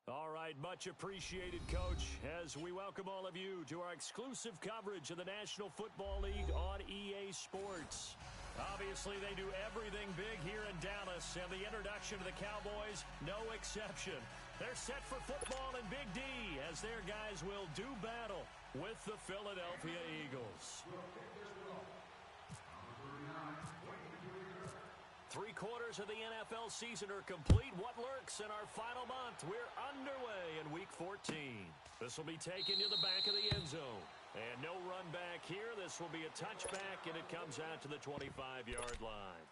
All right, much appreciated, Coach, as we welcome all of you to our exclusive coverage of the National Football League on EA Sports. Obviously, they do everything big here in Dallas, and the introduction to the Cowboys, no exception. They're set for football in Big D, as their guys will do battle with the Philadelphia Eagles. 3/4 of the NFL season are complete. What lurks in our final month? We're underway in Week 14. This will be taken to the back of the end zone. And no run back here. This will be a touchback, and it comes out to the 25-yard line.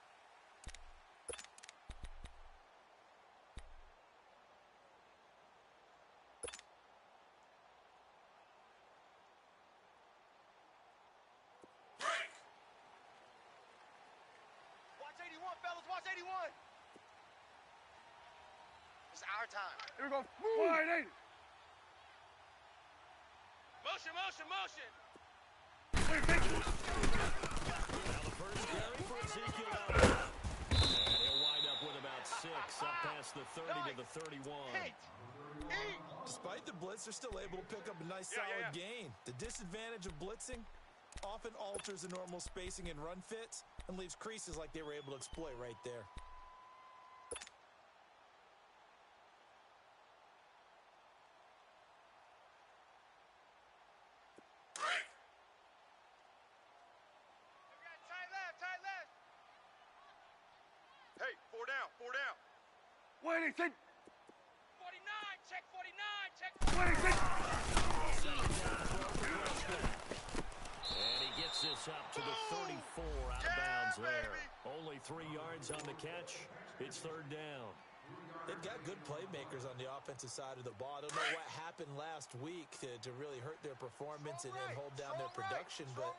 Watch 81. It's our time. Here we go. Wide 80. Motion. Now the first carry for Ezekiel Elliott. And he'll wind up with about 6 up past the 30 to the 31. Despite the blitz, they're still able to pick up a nice solid gain. The disadvantage of blitzing often alters the normal spacing and run fits and leaves creases like they were able to exploit right there. Tight left. Hey, four down. Waiting, 49, check 49, check. And he gets this up to the 34 out of bounds there. Only 3 yards on the catch. It's third down. They've got good playmakers on the offensive side of the ball. I don't know what happened last week to really hurt their performance and hold down their production, but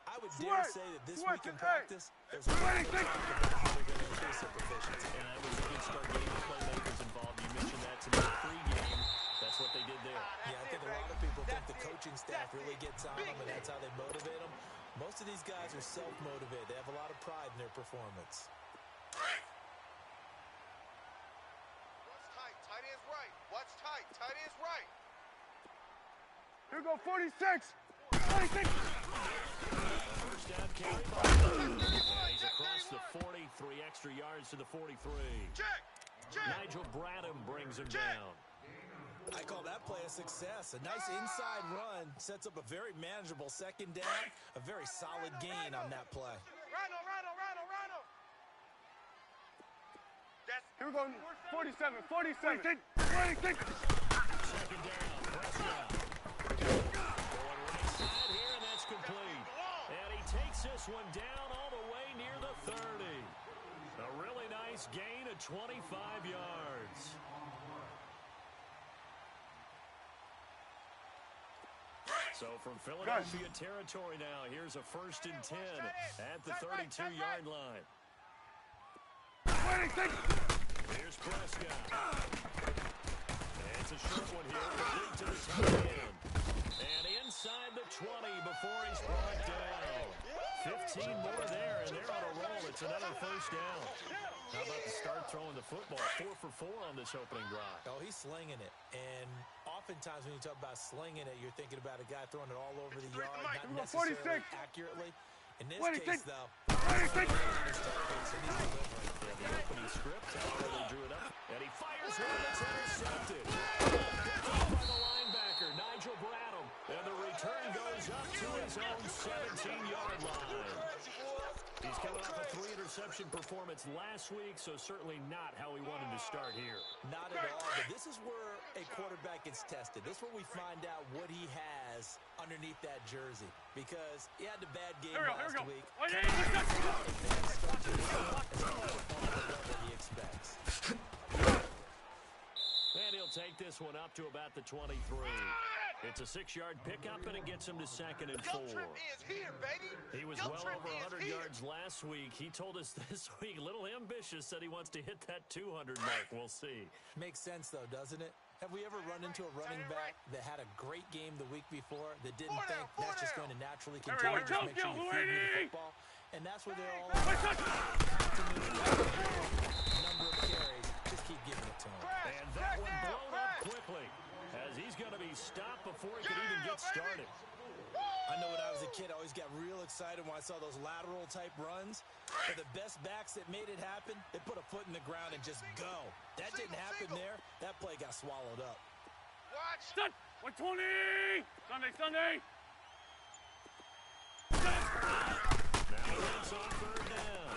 I would dare say that this week in practice, there's a lot of talk about how they're going to increase their proficiency. And that was a good start getting the playmakers involved. You mentioned that to me in the pregame. That's what they did there. Yeah, I think a lot of people think the coaching staff really gets on them, and that's how they motivate them. Most of these guys are self-motivated. They have a lot of pride in their performance. Tight end's right. Watch tight. Tight end's right. Here we go, 46. 46. First down carry by he's across the 40, 3 extra yards to the 43. Check. Nigel Bradham brings him down. I call that play a success. A nice inside run sets up a very manageable second down, a very solid gain on that play. Rhino. Here we go, 47. Second 46. down, press down. Going right side here, and that's complete. And he takes this one down all the way near the 30. A really nice gain of 25 yards. So from Philadelphia territory now, here's a 1st and 10 at the 32-yard line. Here's Prescott. And it's a short one here, complete to the tight end. And inside the 20 before he's brought down. 15 more there, and they're on a roll. It's another first down. How about to start throwing the football? 4 for 4 on this opening drive. Oh, he's slinging it. And oftentimes when you talk about slinging it, you're thinking about a guy throwing it all over the yard, not necessarily 46. accurately. In this 46. case, though, The opening script, however, they drew it up. And he fires one that's intercepted. Picked off by the linebacker, Nigel Bradham. And the return goes up to his own 17-yard line. He's coming off a 3-interception performance last week, so certainly not how he wanted to start here. Not at all, but this is where a quarterback gets tested. This is where we find out what he has underneath that jersey, because he had the bad game last week. He expects. And he'll take this one up to about the 23. It's a 6-yard pickup, and it gets him to 2nd and 4. He was well over 100 yards last week. He told us this week, a little ambitious, said he wants to hit that 200 mark. We'll see. Makes sense, though, doesn't it? Have we ever run into a running back that had a great game the week before that didn't think that's just going to naturally continue? Just make sure you feed me the football. And that's where they're all at. Number of carries. Just keep giving it to him. And that one blown up quickly, as he's going to be stopped before he can even get started. I know when I was a kid, I always got real excited when I saw those lateral-type runs. But the best backs that made it happen, they put a foot in the ground and just go. That didn't happen there. That play got swallowed up. Watch. Set. 120. Sunday. Now it's on third down.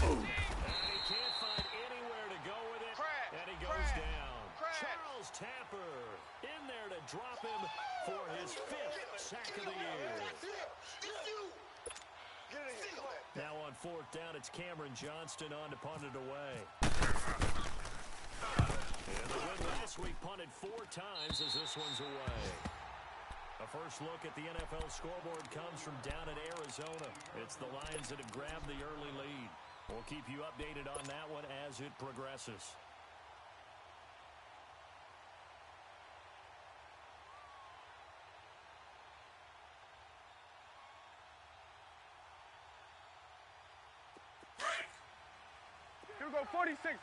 And he can't find anywhere to go with it. And he goes down. Charles Tapper in there to drop him for his 5th sack of the year. Now on 4th down, it's Cameron Johnston on to punt it away. And the win last week punted 4 times as this one's away. A first look at the NFL scoreboard comes from down in Arizona. It's the Lions that have grabbed the early lead. We'll keep you updated on that one as it progresses. Here we go, 46.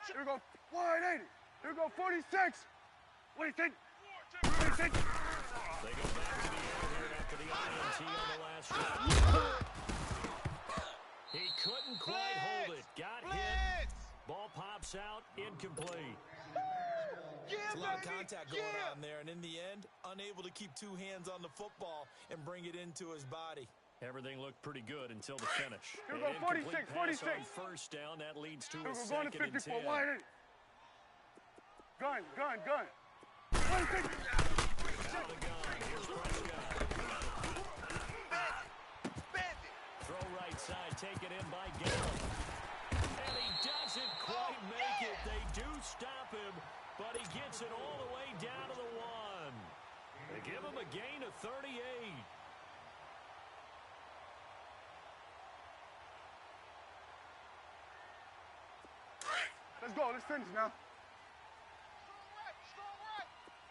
Here we go, 180. Here we go, 46. What do you think? They go back to the air here after the INT on the last drive. He couldn't quite hold it. Got hit. Ball pops out, incomplete. There's a lot of contact going on there, and in the end, unable to keep 2 hands on the football and bring it into his body. Everything looked pretty good until the finish. Here we go, 46. On first down, that leads to a second and 10. Gun. 26. Out of the gun. Here's Prescott. Throw right side, taken in by Gallup. And he doesn't quite make it. They do stop him, but he gets it all the way down to the 1. They give him a gain of 38. Let's go. Let's finish now.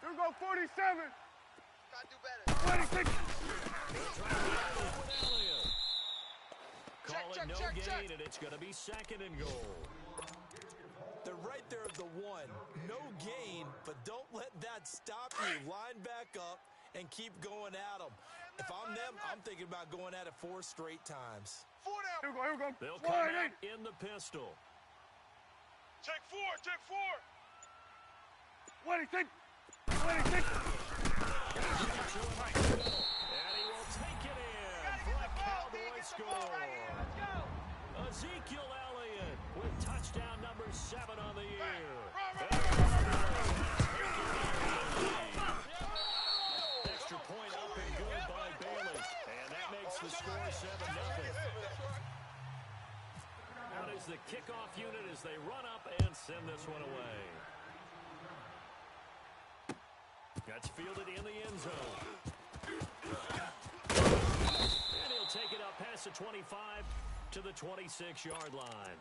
Here we go, 47. Gotta do better. 26. Call it no gain, and it's going to be second and goal. They're right there at the 1. No gain, but don't let that stop you. Line back up and keep going at them. If I'm them, I'm thinking about going at it 4 straight times. 4 down. Here we go. They'll come out in the pistol. Take 4. What do you think? 26. And he will take it in for a Cowboy score. Ezekiel Elliott with touchdown number 7 on the year. Extra point up and good by Bailey. And that makes the score 7-0. Out is the kickoff unit as they run up and send this one away. That's fielded in the end zone. And he'll take it up past the 25 to the 26-yard line.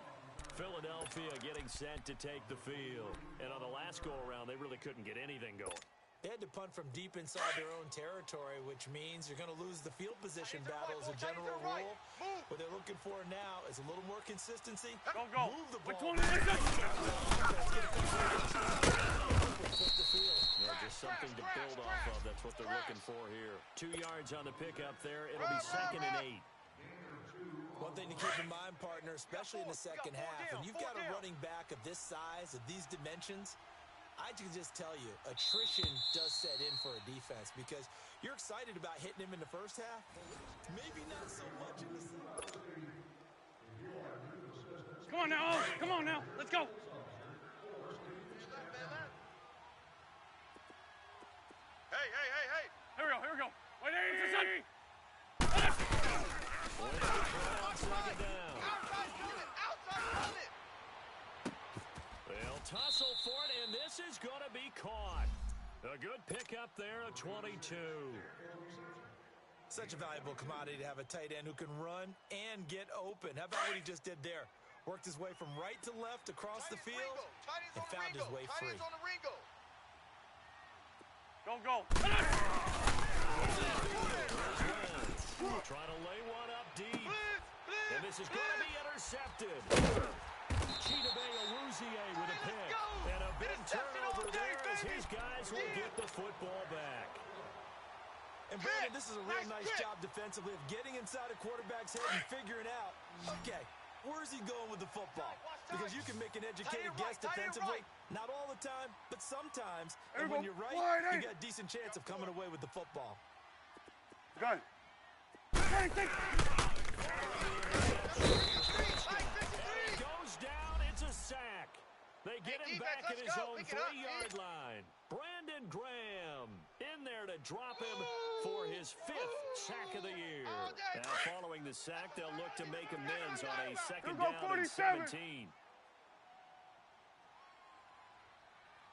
Philadelphia getting set to take the field. And on the last go-around, they really couldn't get anything going. They had to punt from deep inside their own territory, which means you're going to lose the field position battle as a general rule. What they're looking for now is a little more consistency. Go. Move the ball. Just something to build off of. That's what they're looking for here. 2 yards on the pickup there. It'll be second and 8. One thing to keep in mind, partner, especially in the second half, when you've got a running back of this size, of these dimensions, I can just tell you, attrition does set in for a defense because you're excited about hitting him in the first half. Maybe not so much in the second. Come on now. Let's go. Hey. Here we go. Wait, Second down. Outside unit. They'll tussle for it, and this is going to be caught. A good pickup there of 22. Such a valuable commodity to have a tight end who can run and get open. How about what he just did there? Worked his way from right to left across the field and found his way free. Go. Trying to lay one up deep. And this is going to be intercepted. Chidobe Awuzie with a pick. And a big turnover there as his guys will get the football back. And Brandon, this is a real nice job defensively of getting inside a quarterback's head and figuring out, okay, where's he going with the football? Because you can make an educated guess defensively. Not all the time, but sometimes. And when you're right, you got a decent chance of coming away with the football. Gun. And it goes down. It's a sack. They get him back at his own 3-yard line. Brandon Graham in there to drop him for his 5th sack of the year. Now, following the sack, they'll look to make amends on a second down and 17.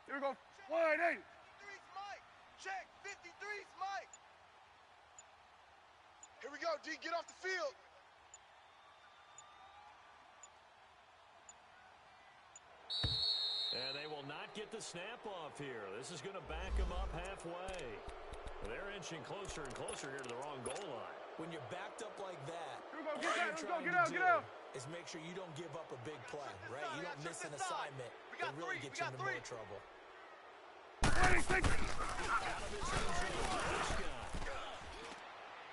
Here we go. 180. 53's Mike. Check. 53's Mike. Here we go, D. Get off the field. And they will not get the snap off here. This is going to back them up halfway. They're inching closer and closer here to the wrong goal line. When you're backed up like that, all Get you're out, trying get to out. do is make sure you don't give up a big play, right? You don't miss an assignment that really gets you into more trouble. 26. Out of his own zone, Prescott.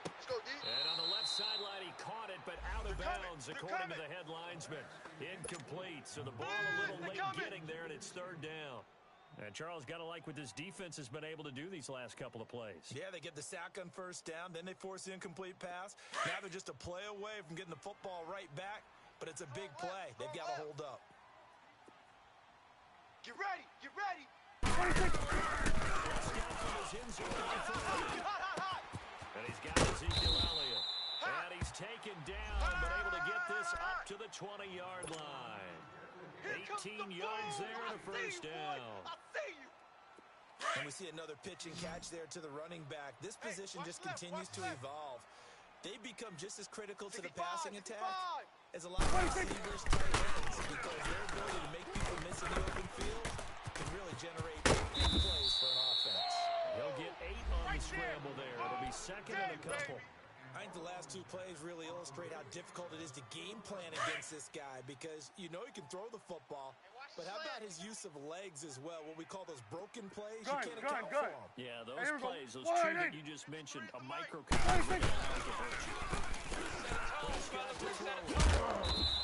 Let's go, D. And on the left sideline, he caught it, but out of bounds, according to the head linesman. Incomplete, so the ball a little late getting there, and it's 3rd down. And Charles, got to like what this defense has been able to do these last couple of plays. Yeah, they get the sack on 1st down, then they force the incomplete pass. Now they're just a play away from getting the football right back, but it's a big play. They've got to hold up. Get ready. Get ready. 26. Hot. And he's got Ezekiel Elliott. And he's taken down, but able to get this up to the 20-yard line. 18 yards there and a 1st down. I see you. And we see another pitch and catch there to the running back. This position just continues to evolve. They become just as critical to the passing attack as a lot of receivers, tight ends, because their ability to make people miss in the open field can really generate big plays for an offense. He'll get 8 on the scramble there. It'll be 2nd and a couple. I think the last 2 plays really illustrate how difficult it is to game plan against this guy, because you know he can throw the football, but how about his use of legs as well? What we call those broken plays, you can't account for them. Yeah, those plays, those 2 that you just mentioned, a microcosm.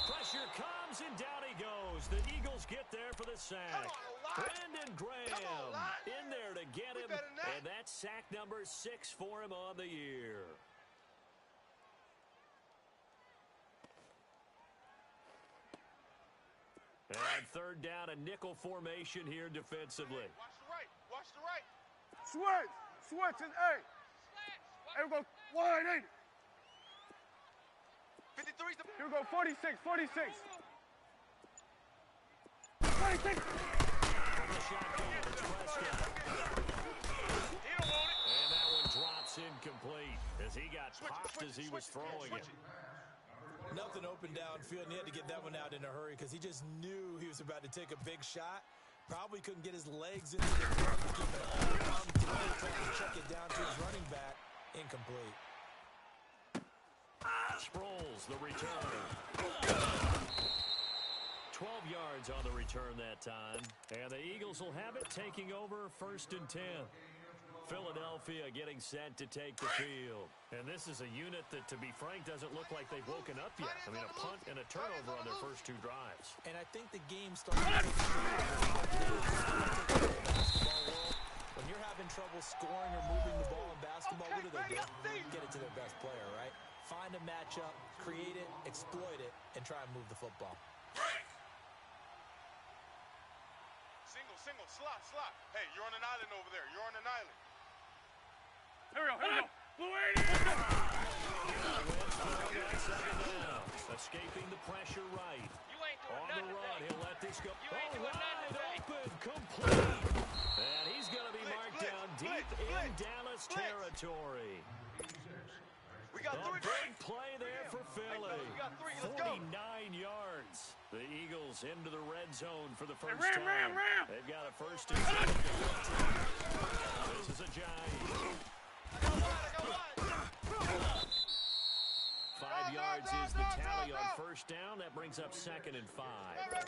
Pressure comes and down he goes. The Eagles get there for the sack. Brandon Graham in there to get him, and that's sack number 6 for him on the year. And 3rd down, a nickel formation here defensively. Watch the right. Switch is A. Here we go. 180. 53's the... Here we go. 46. 26. From the shotgun, it's Prescott. He don't want it. And that one drops incomplete as he got popped as he was throwing it. Nothing open downfield, and he had to get that one out in a hurry because he just knew he was about to take a big shot. Probably couldn't get his legs into the ground to keep it all around. Trying to check it down to his running back. Incomplete. Sproles, the return. 12 yards on the return that time. And the Eagles will have it, taking over 1st and 10. Philadelphia getting set to take the field. And this is a unit that, to be frank, doesn't look like they've woken up yet. I mean, a punt and a turnover on their first 2 drives. And I think the game started to basketball world. When you're having trouble scoring or moving the ball in basketball, what do they do? Get it to their best player, right? Find a matchup, create it, exploit it, and try and move the football. Single, slot. Hey, you're on an island over there. You're on an island. Here we go. Blue 80. Escaping the pressure right. You ain't doing On the nothing run, today. he'll let this go. You ain't doing nothing today. Open, complete. And he's going to be marked down deep in Dallas territory. We got 3. A big play there for Philly. We got 3. Let's go. 49 yards. The Eagles into the red zone for the first Ram. time. They've got a 1st and 10. This is a giant. first down. That brings up 2nd and 5. Right.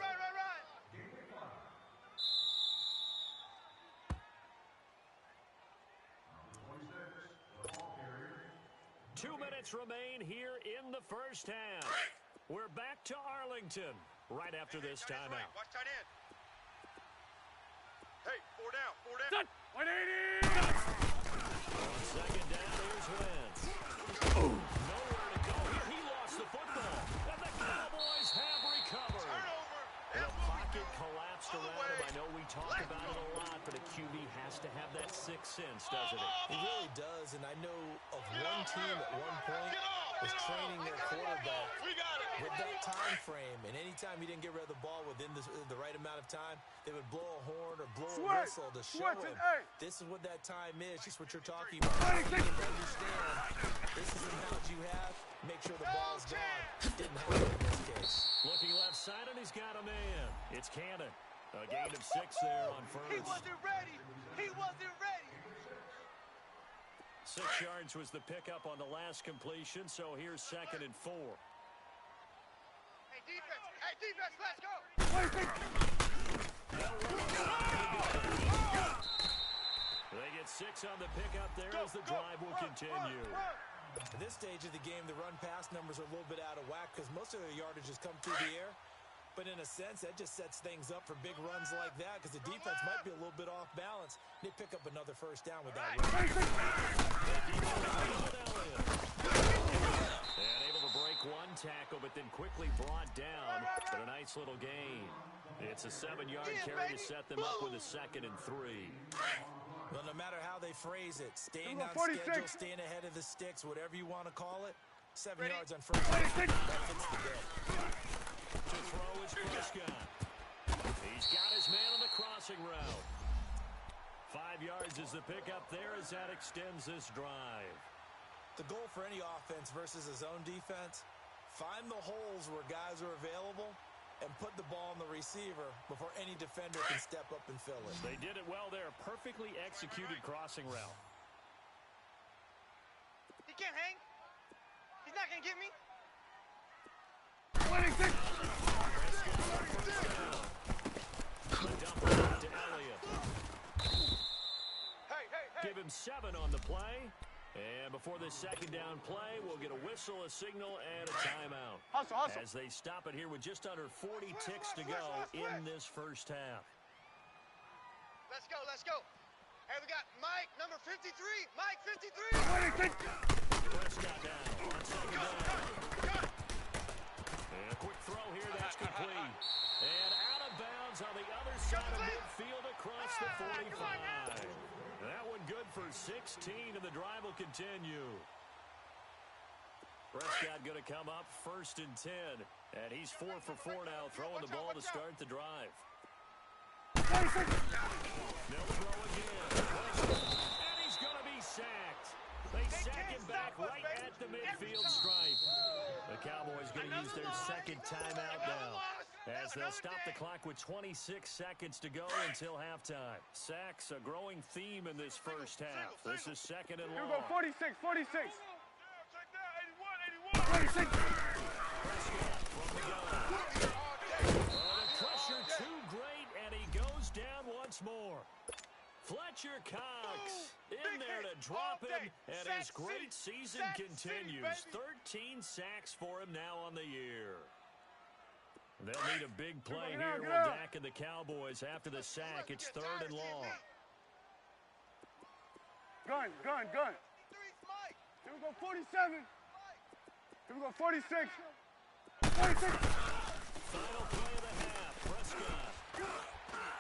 2 minutes remain here in the first half. We're back to Arlington right after this timeout. Watch tight end. Hey, 4 down. 180! On 2nd down, here's Wentz. Nowhere to go here. He lost the football. And the Cowboys have recovered. Turnover. The That's what we pocket do. collapsed All the around him. way. I know we talk Let's about it go. a lot, but a QB has to have that sixth sense, doesn't it? He really does, and I know of one team at one point was training their quarterback We got it. with that time frame, and anytime he didn't get rid of the ball within the right amount of time, they would blow a horn or blow a whistle to show him this is what that time is, just what you're talking about. You can understand this is an out you have, make sure the ball's gone. Didn't happen in this case. Looking left side, and he's got a man. It's Cannon. A gain of 6 there on He first. wasn't ready. 6 yards was the pickup on the last completion, so here's 2nd and 4. Hey, defense, let's go. They get 6 on the pickup there as the drive will continue. At this stage of the game, the run-pass numbers are a little bit out of whack because most of their yardage has come through the air. But in a sense, that just sets things up for big runs like that because the defense might be a little bit off balance. They pick up another first down with that run. And able to break one tackle, but then quickly brought down for a nice little gain. It's a 7-yard carry to set them up with a 2nd and 3. Well, no matter how they phrase it, staying on 46. schedule, staying ahead of the sticks, whatever you want to call it, 7 yards on first down. That fits the bill. To throw is Prescott. He's got his man on the crossing route. 5 yards is the pickup there as that extends this drive. The goal for any offense versus a zone defense, find the holes where guys are available and put the ball on the receiver before any defender can step up and fill it. They did it well there. Perfectly executed crossing route. He can't hang. He's not going to get me. 26! Dump it out to Elliott. Hey. Give him 7 on the play. And before this 2nd down play, we'll get a whistle, a signal, and a timeout. Hustle. As they stop it here with just under 40 ticks to go in this first half. Let's go. Hey, we got Mike, number 53. Mike, 53. 26! Prescott down on 2nd down. And a quick throw here, that's complete. And out of bounds on the other side of midfield across the 45. That one good for 16, and the drive will continue. Prescott going to come up 1st and 10, and he's 4 for 4 now, throwing the ball to start the drive. 26! They'll throw again. And he's going to be sacked. They sack him back right at the midfield stripe. The Cowboys going to use their 2nd timeout now, as they'll stop the clock with 26 seconds to go until halftime. Sacks, a growing theme in this first half. This is 2nd and Here we go, long. 46! 81. 26! Prescott from the gun. Oh, the pressure too great, and he goes down once more. Fletcher Cox in there to drop him, and his great season continues. 13 sacks for him now on the year. They'll need a big play here when Dak and the Cowboys after the sack. It's 3rd and long. Gun. 53's Mike. Here we go, 47! Here we go, 46! 46! Final play of the half. Prescott.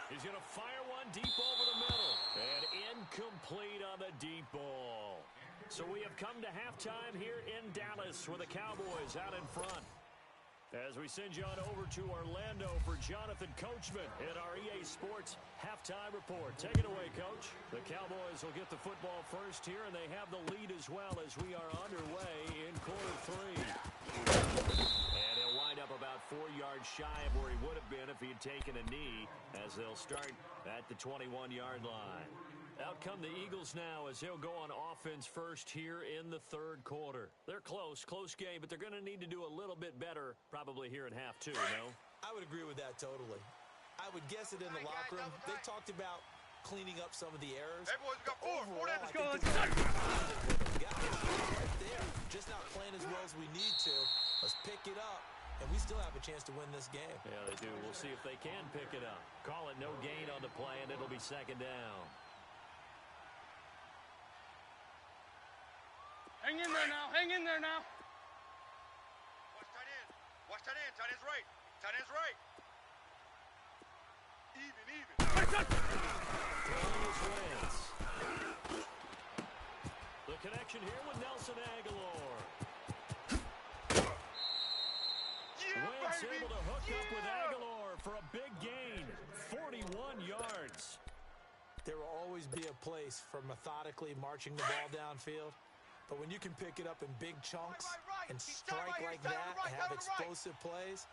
He's going to fire one deep over the middle. And incomplete on the deep ball. So we have come to halftime here in Dallas with the Cowboys out in front. As we send you on over to Orlando for Jonathan Coachman in our EA Sports halftime report. Take it away, Coach. The Cowboys will get the football first here, and they have the lead as well as we are underway in quarter 3. And he'll wind up about 4 yards shy of where he would have been if he had taken a knee, as they'll start at the 21-yard line. Out come the Eagles now as they'll go on offense first here in the third quarter. They're close game, but they're going to need to do a little bit better probably here in half two, no? I would agree with that totally. I would guess it in the locker room. They talked about cleaning up some of the errors. Everyone's got four. Let's Go. Right there. Just not playing as well as we need to. Let's pick it up, and we still have a chance to win this game. Yeah, they do. We'll see if they can pick it up. Call it no gain on the play, and it'll be second down. Hang in there now. Watch tight end. Tight end's right. Even. The connection here with Nelson Aguilar. Wentz able to hook up with Aguilar for a big gain. 41 yards. There will always be a place for methodically marching the ball downfield. But when you can pick it up in big chunks and strike like that and have explosive plays,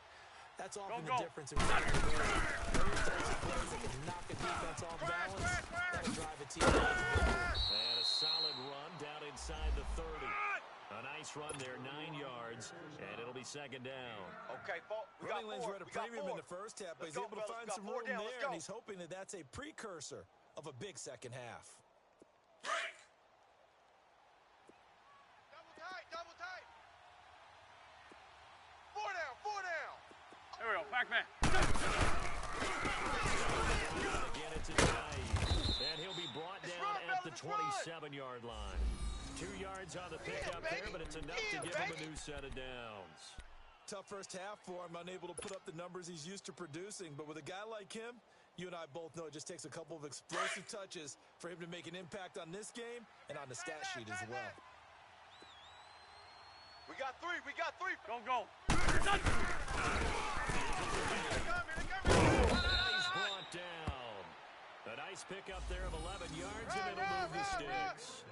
that's often the difference in winning the game. Those types of plays that can knock a defense off balance, that'll drive a team to victory. And a solid run down inside the 30. A nice run there, 9 yards, and it'll be second down. Okay, we got Running lanes were at a premium in the first half, but he's able to find some room there, and he's hoping that that's a precursor of a big second half. Double tight. Four down. There we go. Back man. Again, it's inside. And he'll be brought down at the 27-yard line. 2 yards on the pickup there, but it's enough to give him a new set of downs. Tough first half for him, unable to put up the numbers he's used to producing. But with a guy like him, you and I both know it just takes a couple of explosive touches for him to make an impact on this game and on the stat sheet as well. We got three. Go. He's brought down. A nice pickup there of 11 yards, and it'll move the sticks.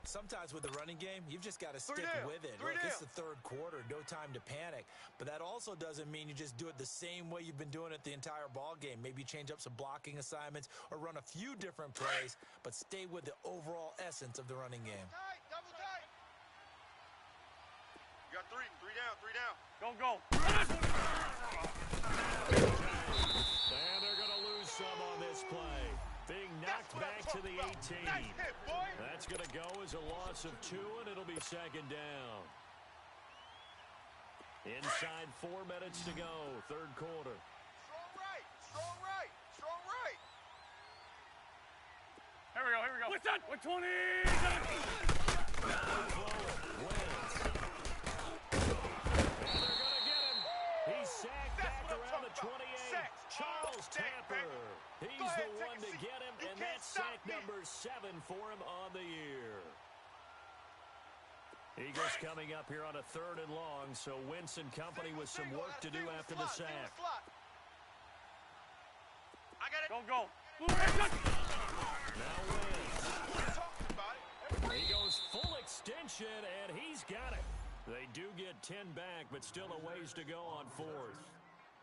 Sometimes with the running game, you've just got to stick with it. Look, it's the third quarter, no time to panic. But that also doesn't mean you just do it the same way you've been doing it the entire ball game. Maybe change up some blocking assignments or run a few different plays, but stay with the overall essence of the running game. Double tight. You got three down. Go. And they're going to lose some on this play. Being knocked back to the 18. Nice hit, boy. That's going to go as a loss of 2, and it'll be second down. Inside 4 minutes to go, third quarter. Strong right. Here we go. What's that? 20. Wentz. And they're going to get him. He's sacked back around the 28. Charles Tapper. He's the one to get him, and that's sack number 7 for him on the year. Eagles coming up here on a 3rd and long, so Wentz and company with some work to do after the sack. I got it. Go. Now Wentz. He goes full extension, and he's got it. They do get 10 back, but still a ways to go on 4th.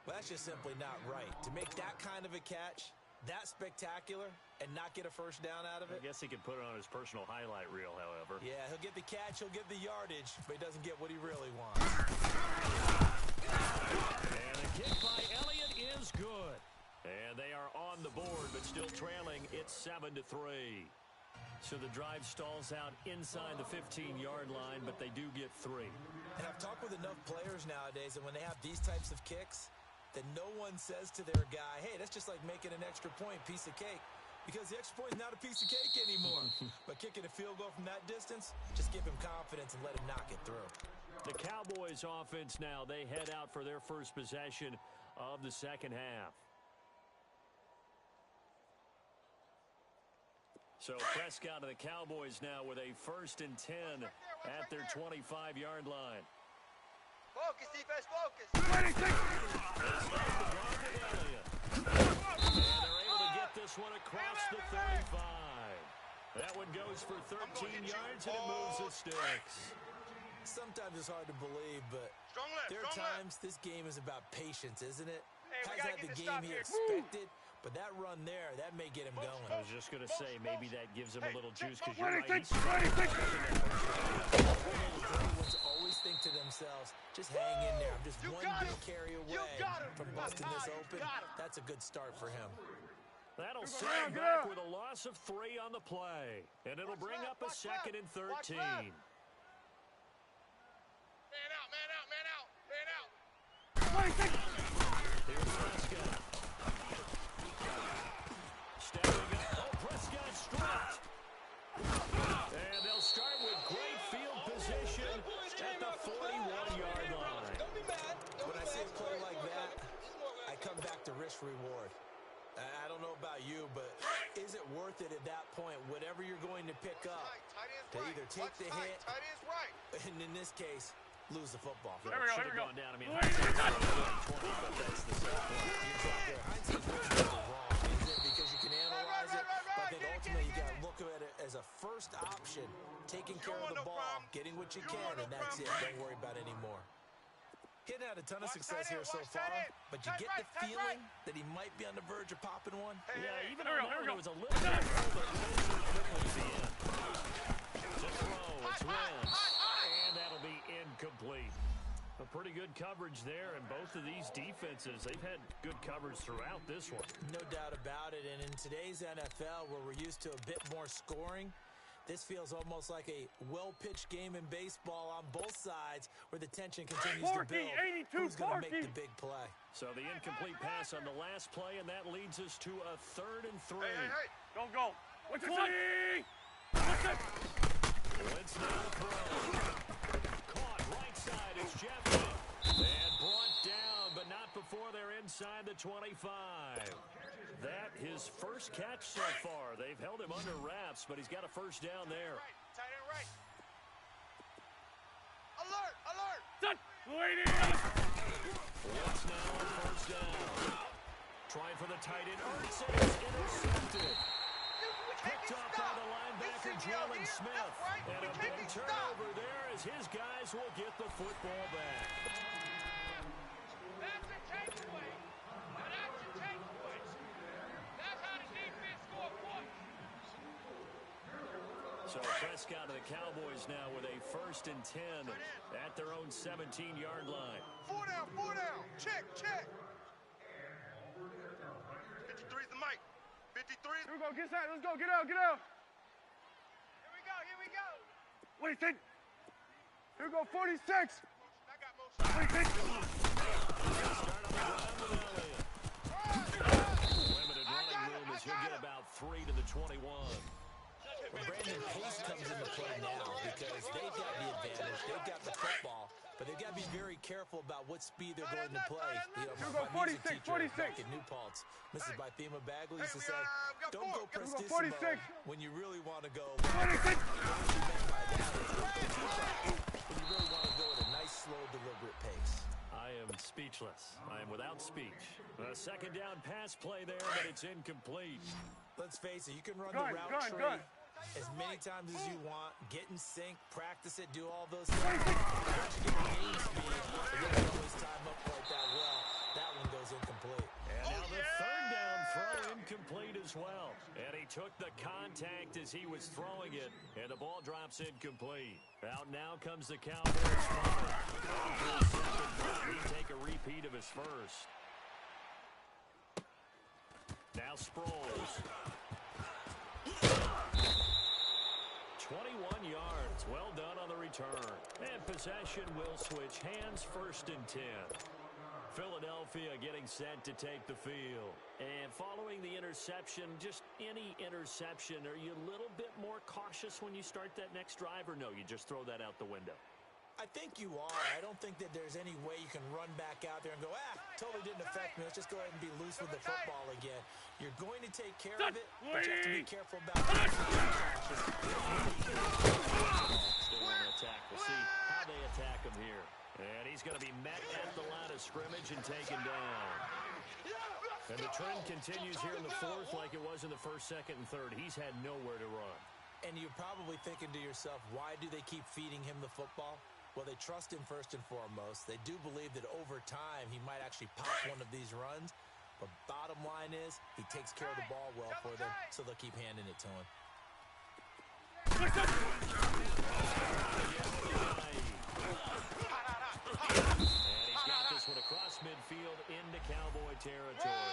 Well, that's just simply not right. To make that kind of a catch, that spectacular, and not get a first down out of it. I guess he could put it on his personal highlight reel, however. Yeah, he'll get the catch, he'll get the yardage, but he doesn't get what he really wants. And the kick by Elliott is good. And they are on the board, but still trailing. It's 7-3. So the drive stalls out inside the 15-yard line, but they do get 3. And I've talked with enough players nowadays, and when they have these types of kicks, that no one says to their guy, hey, that's just like making an extra point, piece of cake. Because the extra point is not a piece of cake anymore. But kicking a field goal from that distance, just give him confidence and let him knock it through. The Cowboys offense now, they head out for their first possession of the second half. So Prescott and the Cowboys now with a 1st and 10 at their 25-yard line. Focus, defense, focus. 26. And they're able to get this one across the 35. That one goes for 13 yards, and it moves the sticks. Sometimes it's hard to believe, but there are times this game is about patience, isn't it? Hasn't had the game he expected, But that run there, that may get him going. I was just going to say, maybe that gives him a little juice because you're right. 26, Everyone's always think to themselves, just hang in there. I'm just one big carry away from busting this open. That's a good start for him. That'll set him back with a loss of 3 on the play. And it'll bring up a 2nd and 13. Man out, man out, man out, man out. 26. Here's Prescott. Stepping up. Oh, Prescott stripped. And they'll start with great field position at the 41-yard line. Don't be mad. When I see a play like that, I come back to risk-reward. I don't know about you, but is it worth it at that point, whatever you're going to pick up, to either take the hit, and in this case, lose the football? Here we go. Gone down. I mean, hindsight's 20, but that's the same point. Hindsight's never wrong, is it? Because you can analyze it, but then ultimately you got to look at it as a first option, taking care of the ball, getting what you can, and that's it. Don't worry about any more. Hitting had a ton of success here so far, but you get the feeling that he might be on the verge of popping one. Yeah, even on that one, it was a little bit of but quickly at the end. To throw, it's Wentz, and that'll be incomplete. A pretty good coverage there, and both of these defenses, they've had good coverage throughout this one. No doubt about it, and in today's NFL, where we're used to a bit more scoring, this feels almost like a well-pitched game in baseball on both sides where the tension continues to build. Who's going to make the big play? So the incomplete pass on the last play, and that leads us to a 3rd and 3. Hey. Don't go. What's it? Wentz now to throw. Caught right side. It's Jefferson. And brought down, but not before they're inside the 25. That his first catch so far. They've held him under wraps, but he's got a first down there. Tight end right. Alert, alert. Wentz now on first down. Trying for the tight end. Ertz is intercepted. Picked up by the linebacker, Jalen Smith. And a big turnover there as his guys will get the football back. That's a takeaway. Now that's a takeaway. That's how the defense score points. So Prescott of the Cowboys now with a 1st and 10 at their own 17-yard line. 4 down. Check. 53's the mic. 53. Here we go. Get inside. Let's go. Get out. Here we go. What do you think? Here we go. 46. I got motion. What do you think? Start on the ground with Elliott. Limited running room as he'll get about 3 to the 21. Well, Brandon, pace comes into play now because they've got the advantage. They've got the football, but they've got to be very careful about what speed they're going to play. You know, my music teacher back at New Paltz, Mrs. Bythema Bagley, used to say, don't go prestissimo when you really want to go. What she meant by that is don't go too fast when you really want to go at a nice, slow, deliberate pace. I am speechless. I am without speech. A 2nd down pass play there, but it's incomplete. Let's face it, you can run the route tree as many times as you want, get in sync, practice it, do all those things. Once you get the game speed, it doesn't always time up quite that well. That one goes incomplete. And now the 3rd down throw incomplete as well. And he took the contact as he was throwing it, and the ball drops incomplete. Out now comes the Cowboys. He'd take a repeat of his first. Now Sproles. 21 yards. Well done on the return. And possession will switch hands, 1st and 10. Philadelphia getting set to take the field. And following the interception, just any interception, are you a little bit more cautious when you start that next drive, or no, you just throw that out the window? I think you are. I don't think that there's any way you can run back out there and go, totally didn't affect me. Let's just go ahead and be loose with the football again. You're going to take care of it, but you have to be careful about it. Still want to attack. We'll see how they attack him here. And he's going to be met at the line of scrimmage and taken down. And the trend continues here in the 4th like it was in the 1st, 2nd, and 3rd. He's had nowhere to run. And you're probably thinking to yourself, why do they keep feeding him the football? Well, they trust him first and foremost. They do believe that over time he might actually pop one of these runs. But bottom line is, he takes care of the ball well for them, so they'll keep handing it to him. And he's got this one across midfield into Cowboy territory.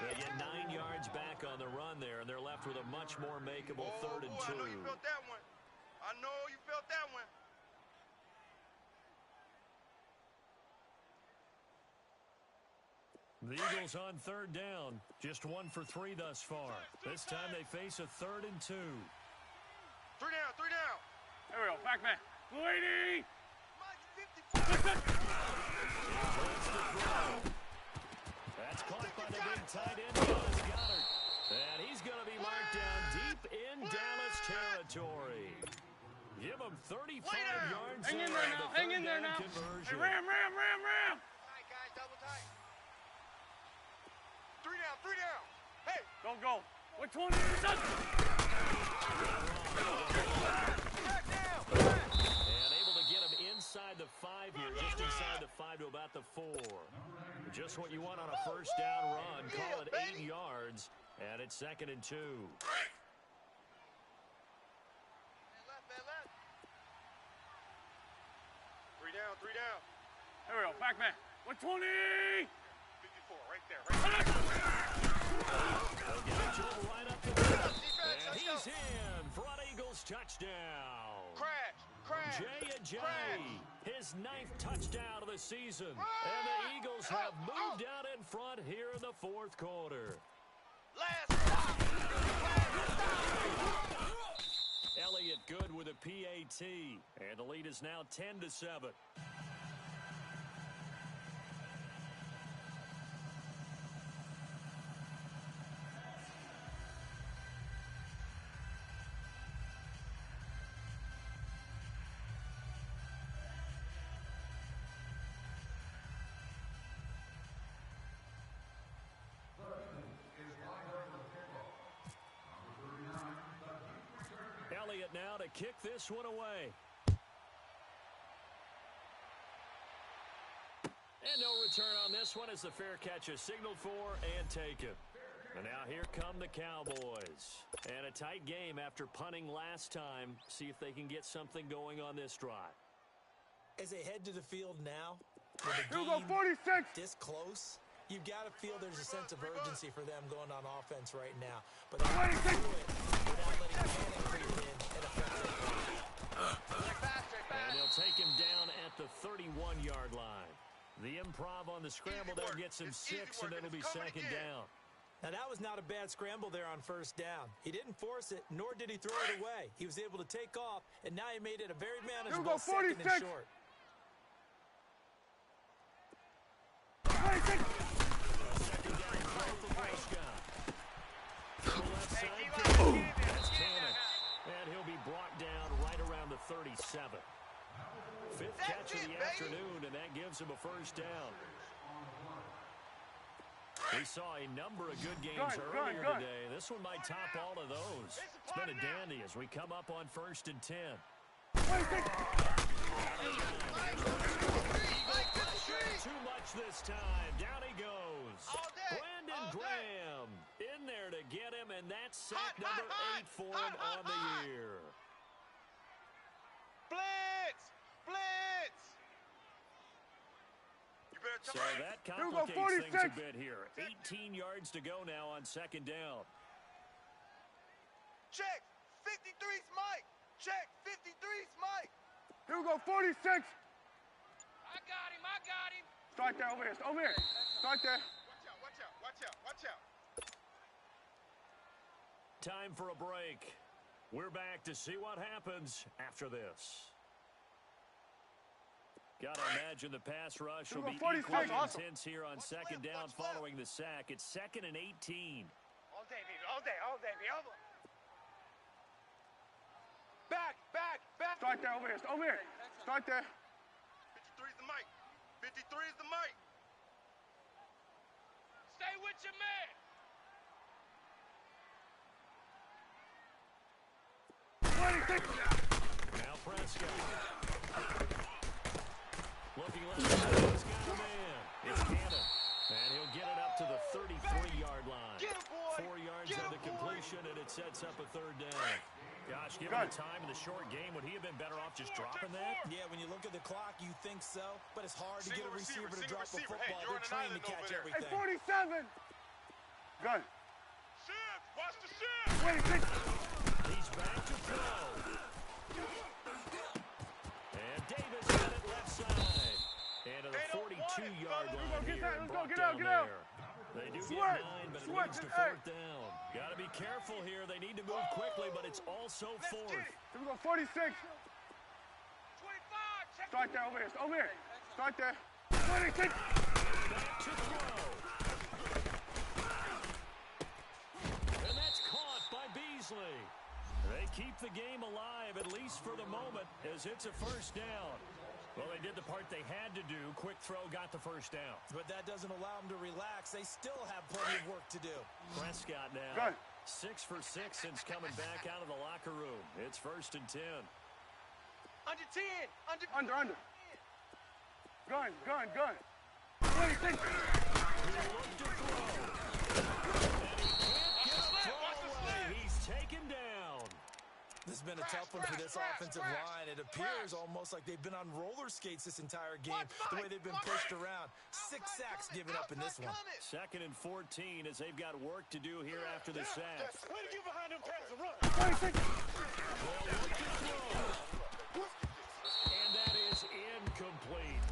They get 9 yards back on the run there, and they're left with a much more makeable 3rd and 2. I know you felt that one. I know you felt that one. The Eagles on 3rd down. Just 1 for 3 thus far. This time they face a 3rd and 2. 3 down, 3 down. There we go. Back man. Lady! That's caught by the big tight end, Dallas Goedert. And he's going to be marked down deep in Dallas territory. Give him 35 yards. Hang in there now. Hang in there now. Hey, ram. Tight, guys, double tight. 3 down, 3 down. Hey! Don't go. Which one is it? Back down! And able to get him inside the 5 here, just inside the 5 to about the 4. Just what you want on a 1st down run. Call it 8 yards, and it's 2nd and 2. Man left. 3 down, 3 down. There we go. Back man. 120! 54, right there, right there. Right up the middle. And he's in for an Eagles touchdown. Crash. His 9th touchdown of the season. And the Eagles have moved out in front here in the 4th quarter. Last stop. Elliott good with a PAT. And the lead is now 10-7. Elliott now to kick this one away. And no return on this one as the fair catch is signaled for and taken. And now here come the Cowboys. And a tight game after punting last time. See if they can get something going on this drive. As they head to the field now, with the Here we go. game 46! this close, you've got to feel there's a sense of urgency for them going on offense right now. But they have to do it without letting panic creep in and affect their play. And they'll take him down at the 31-yard line. The improv on the scramble there gets him 6, and it'll be 2nd down. Now, that was not a bad scramble there on 1st down. He didn't force it, nor did he throw it away. He was able to take off, and now he made it a very manageable 2nd and short. 46! That's Cannon. And he'll be brought down right around the 37. 5th catch of the afternoon, and that gives him a 1st down. We saw a number of good games earlier today. This one might top all of those. It's been a dandy as we come up on 1st and 10. Too much this time. Down he goes. Brandon Graham in there to get him, and that's sack number 8 for him on the year. Blitz! So that complicates things a bit here. 18 yards to go now on 2nd down. Check! 53's Mike! Check! 53's Mike! Here we go. 46! I got him. Start there. Over here. Start there. Watch out. Time for a break. We're back to see what happens after this. Gotta imagine the pass rush will be equally intense here on 2nd down following the sack. It's 2nd and 18. All day, baby. Back. Start there. Over here. Start there. 53's the Mike. 53's the Mike. Stay with your man. Now Prescott. Looking left side, he's got a man. It's Cannon. And he'll get it up to the 33-yard line. Get him, boy. 4 yards Get on him, the completion, and it sets up a third down. Gosh, given the time in the short game, would he have been better off just dropping that? Yeah, when you look at the clock, you think so, but it's hard to get a receiver to drop a football. Hey, They're trained to catch everything. Hey, 47! Gun. Shift! Watch the shift! 26! He's back to throw. And Davis got it left side. And to the 42-yard line here. Get out. They do get 9, but it leads to fourth down. Got to be careful here. They need to move quickly, but it's also fourth. Here we go, 46. 25! Check Start there, over here. Start there. 26. Back to throw. And that's caught by Beasley. They keep the game alive, at least for the moment, as it's a first down. Well, they did the part they had to do. Quick throw got the first down. But that doesn't allow them to relax. They still have plenty of work to do. Prescott now. Good. 6 for 6 since coming back out of the locker room. It's 1st and 10. Under 10. Under. Gun. 26. He looked to throw. And he can't get a throw away. He's taken down. This has been a tough one for this offensive line. It appears almost like they've been on roller skates this entire game, the way they've been pushed around. 6 sacks given up in this one. 2nd and 14 as they've got work to do here after the sack. Way to get behind them pads and run. 26. And that is incomplete.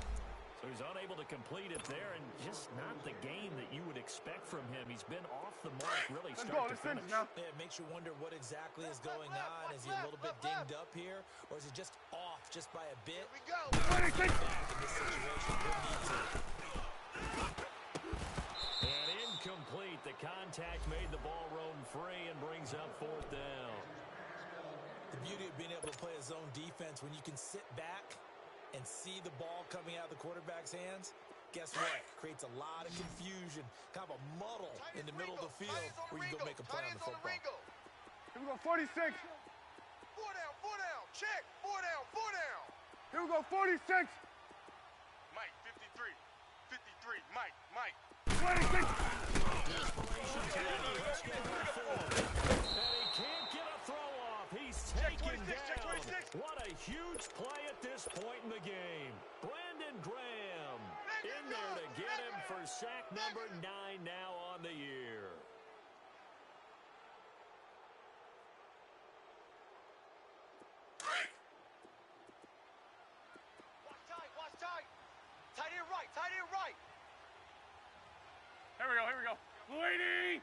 So he's unable to complete it there, and just not the game that you would expect from him. He's been off the mark really start to finish. Yeah, it makes you wonder what exactly is going on. Is he a little bit dinged up here, or is he just off just by a bit? Here we go. 26. Back in this situation, he'll need to. And incomplete. The contact made the ball roam free and brings up 4th down. The beauty of being able to play a zone defense when you can sit back and see the ball coming out of the quarterback's hands, guess what? Creates a lot of confusion, kind of a muddle in the middle of the field where you go make a play on the football. Here we go, 46. 4 down. Check. 4 down. Here we go, 46. Mike, 53. Mike. 26. And he can't get a throw off. He's taken down. What a huge play at this point in the game. Brandon Graham in there to get him for sack number 9 now on the year. Watch tight. Tight end right. Here we go. Lady.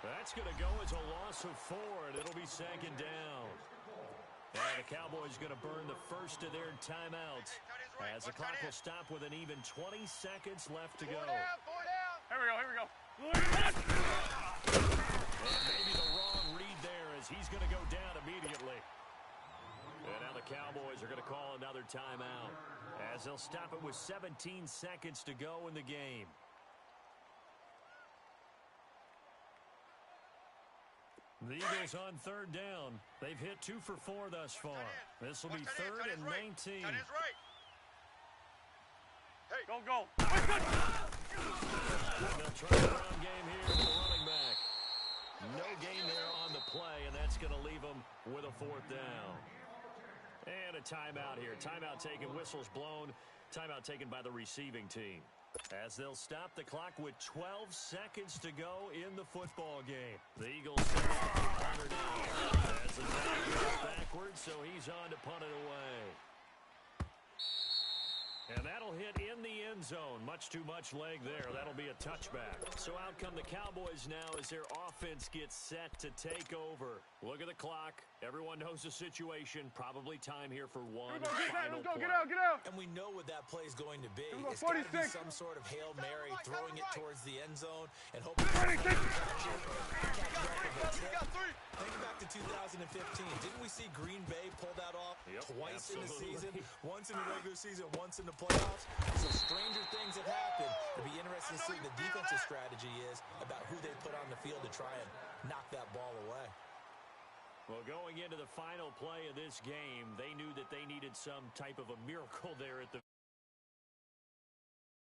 That's going to go as a loss of 4, and it'll be 2nd down. And the Cowboys going to burn the first of their timeouts as the clock will stop with an even 20 seconds left to go. 4 down. Here we go. And maybe the wrong read there as he's going to go down immediately. And now the Cowboys are going to call another timeout as they'll stop it with 17 seconds to go in the game. The Eagles on 3rd down. They've hit 2 for 4 thus far. This will be 3rd and 19. Tight end's right. Hey. Go. They'll try the run game here with the running back. No gain there on the play, and that's going to leave them with a 4th down. And a timeout here. Timeout taken, whistles blown. Timeout taken by the receiving team. As they'll stop the clock with 12 seconds to go in the football game. The Eagles set up the punter down. As the tag goes backwards, so he's on to punt it away. And that'll hit in the end zone. Much too much leg there. That'll be a touchback. So out come the Cowboys now as their offense gets set to take over. Look at the clock. Everyone knows the situation. Probably time here for one final play. Get out. And we know what that play is going to be. Go, It's got to be 46. some sort of Hail Mary, throwing it towards the end zone and hoping 46. Think back to 2015. Didn't we see Green Bay pull that off twice in the season? Once in the regular season, once in the playoffs. So stranger things have happened. It'll be interesting to see what the defensive strategy is about who they put on the field to try and knock that ball away. Well, going into the final play of this game, they knew that they needed some type of a miracle there at the